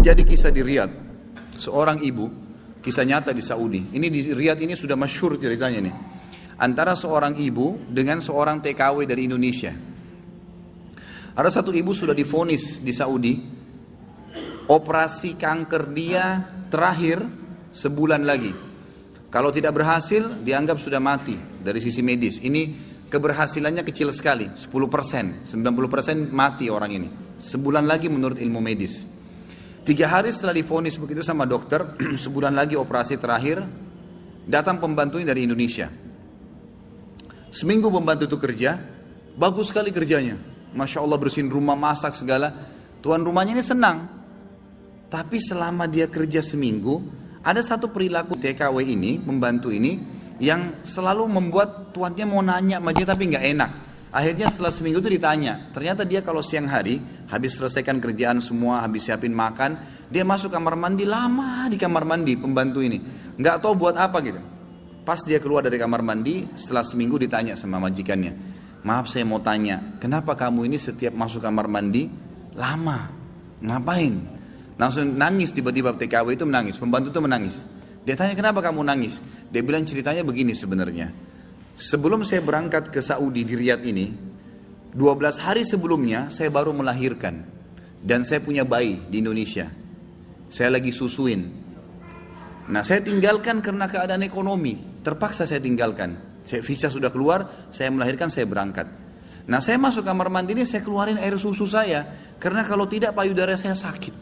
Terjadi kisah di Riyadh, seorang ibu, kisah nyata di Saudi. Ini di Riyadh ini sudah masyhur ceritanya nih. Antara seorang ibu dengan seorang TKW dari Indonesia. Ada satu ibu sudah divonis di Saudi, operasi kanker dia terakhir sebulan lagi. Kalau tidak berhasil, dianggap sudah mati dari sisi medis. Ini keberhasilannya kecil sekali, 10%, 90% mati orang ini. Sebulan lagi menurut ilmu medis. 3 hari setelah divonis begitu sama dokter, sebulan lagi operasi terakhir, datang pembantunya dari Indonesia. Seminggu pembantu itu kerja, bagus sekali kerjanya. Masya Allah bersihin rumah, masak segala. Tuan rumahnya ini senang. Tapi selama dia kerja seminggu, ada satu perilaku TKW ini, membantu ini, yang selalu membuat tuannya mau nanya sama dia tapi nggak enak. Akhirnya setelah seminggu itu ditanya, ternyata dia kalau siang hari, habis selesaikan kerjaan semua, habis siapin makan, dia masuk kamar mandi, lama di kamar mandi pembantu ini. Nggak tahu buat apa gitu. Pas dia keluar dari kamar mandi, setelah seminggu ditanya sama majikannya, maaf saya mau tanya, kenapa kamu ini setiap masuk kamar mandi, lama, ngapain? Langsung nangis tiba-tiba TKW itu menangis, pembantu itu menangis. Dia tanya kenapa kamu nangis? Dia bilang ceritanya begini sebenarnya. Sebelum saya berangkat ke Saudi di Riyadh ini, 12 hari sebelumnya saya baru melahirkan. Dan saya punya bayi di Indonesia. Saya lagi susuin. Nah saya tinggalkan karena keadaan ekonomi. Terpaksa saya tinggalkan. Visa sudah keluar, saya melahirkan, saya berangkat. Nah saya masuk kamar mandi ini, saya keluarin air susu saya. Karena kalau tidak payudara saya sakit.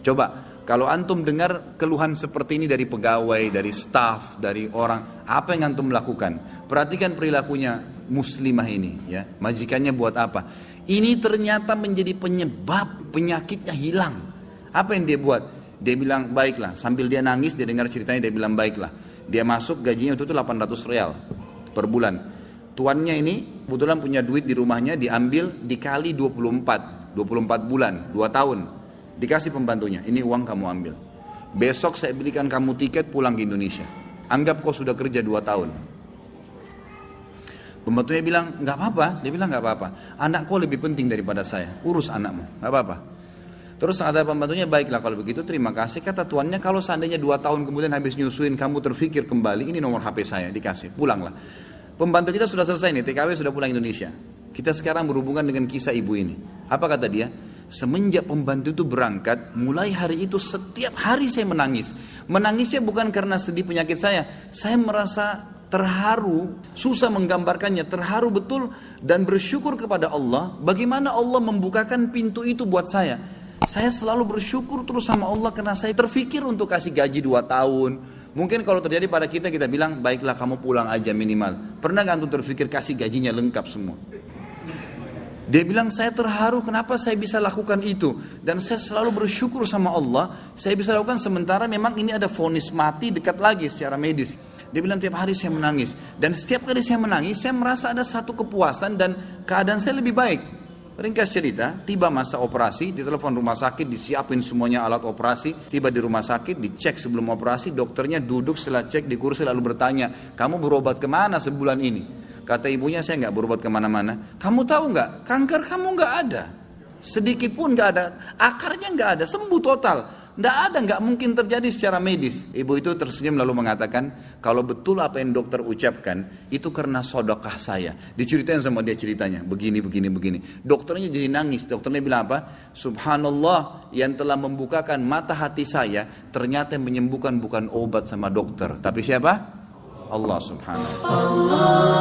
Coba. Kalau antum dengar keluhan seperti ini dari pegawai, dari staf, dari orang, apa yang antum lakukan? Perhatikan perilakunya muslimah ini, ya. Majikannya buat apa? Ini ternyata menjadi penyebab penyakitnya hilang. Apa yang dia buat? Dia bilang baiklah. Sambil dia nangis, dia dengar ceritanya, dia bilang baiklah. Dia masuk gajinya itu 800 real per bulan. Tuannya ini kebetulan punya duit di rumahnya, diambil dikali 24 bulan, 2 tahun. Dikasih pembantunya, ini uang kamu ambil. Besok saya belikan kamu tiket pulang ke Indonesia. Anggap kau sudah kerja 2 tahun. Pembantunya bilang, nggak apa-apa. Dia bilang nggak apa-apa. Anak kau lebih penting daripada saya. Urus anakmu, nggak apa-apa. Terus ada pembantunya, baiklah kalau begitu terima kasih. Kata tuannya, kalau seandainya 2 tahun kemudian habis nyusuin kamu terfikir kembali, ini nomor HP saya, dikasih, pulanglah. Pembantu kita sudah selesai nih, TKW sudah pulang Indonesia. Kita sekarang berhubungan dengan kisah ibu ini. Apa kata dia? Semenjak pembantu itu berangkat, mulai hari itu setiap hari saya menangis. Menangisnya bukan karena sedih penyakit saya merasa terharu, susah menggambarkannya, terharu betul dan bersyukur kepada Allah. Bagaimana Allah membukakan pintu itu buat saya. Saya selalu bersyukur terus sama Allah karena saya terfikir untuk kasih gaji 2 tahun. Mungkin kalau terjadi pada kita, kita bilang, baiklah kamu pulang aja minimal. Pernah gak antum terfikir kasih gajinya lengkap semua? Dia bilang saya terharu kenapa saya bisa lakukan itu. Dan saya selalu bersyukur sama Allah. Saya bisa lakukan sementara memang ini ada vonis mati dekat lagi secara medis. Dia bilang tiap hari saya menangis. Dan setiap kali saya menangis saya merasa ada satu kepuasan dan keadaan saya lebih baik. Ringkas cerita, tiba masa operasi, ditelepon rumah sakit, disiapin semuanya alat operasi. Tiba di rumah sakit, dicek sebelum operasi. Dokternya duduk setelah cek di kursi lalu bertanya, kamu berobat kemana sebulan ini? Kata ibunya, saya nggak berobat kemana-mana. Kamu tahu nggak? Kanker kamu nggak ada. Sedikit pun nggak ada. Akarnya nggak ada. Sembuh total. Nggak ada. Nggak mungkin terjadi secara medis. Ibu itu tersenyum lalu mengatakan, kalau betul apa yang dokter ucapkan, itu karena sedekah saya. Diceritain sama dia ceritanya. Begini. Dokternya jadi nangis. Dokternya bilang apa? Subhanallah, yang telah membukakan mata hati saya, ternyata yang menyembuhkan bukan obat sama dokter. Tapi siapa? Allah subhanahu wa ta'ala.